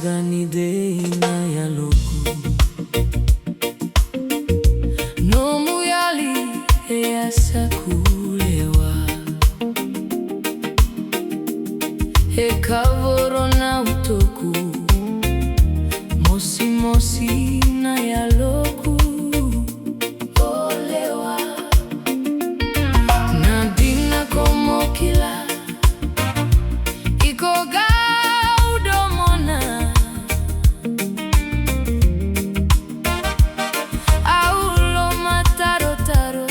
gani deina ya loku nomu yali easa kulewa ekavoro na utoku mosi mosi na ya loku olewa na dina como kila ikoga udomona aulo mataro taro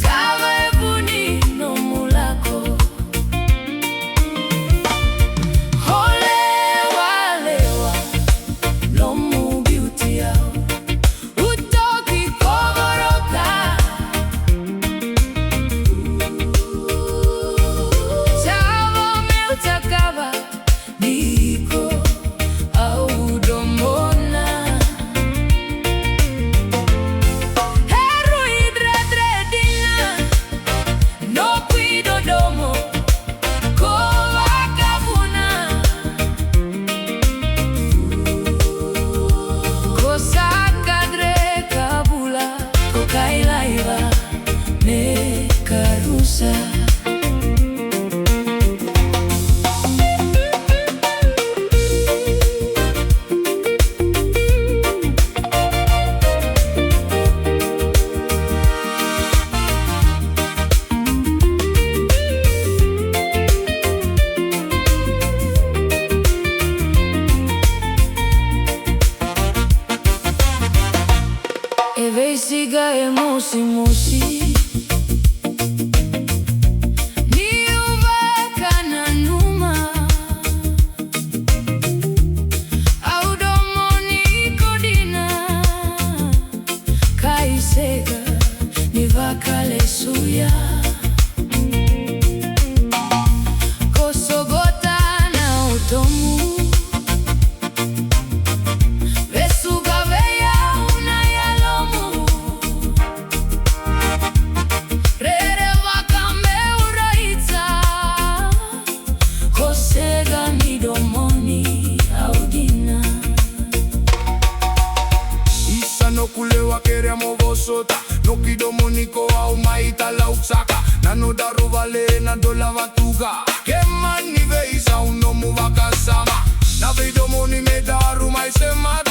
sava ebuni no mulako olewa lewa lomu beauty yao utoki kovoroka sava meutakava niko au domona heru hidradredina no cuido domo kovakavuna kosakadre kabula kokailaiva ne karusa Evesiga emosi mosi ni uvaka na numa audomoni kodina kaisega ni vaka lesuya kosogota na utomu kulewa queremos vosota no kidomo niko au maita la usaka nano daruvale na dola vatuga kemani veisa uno muvaka sama na vidomo ni medaru maisema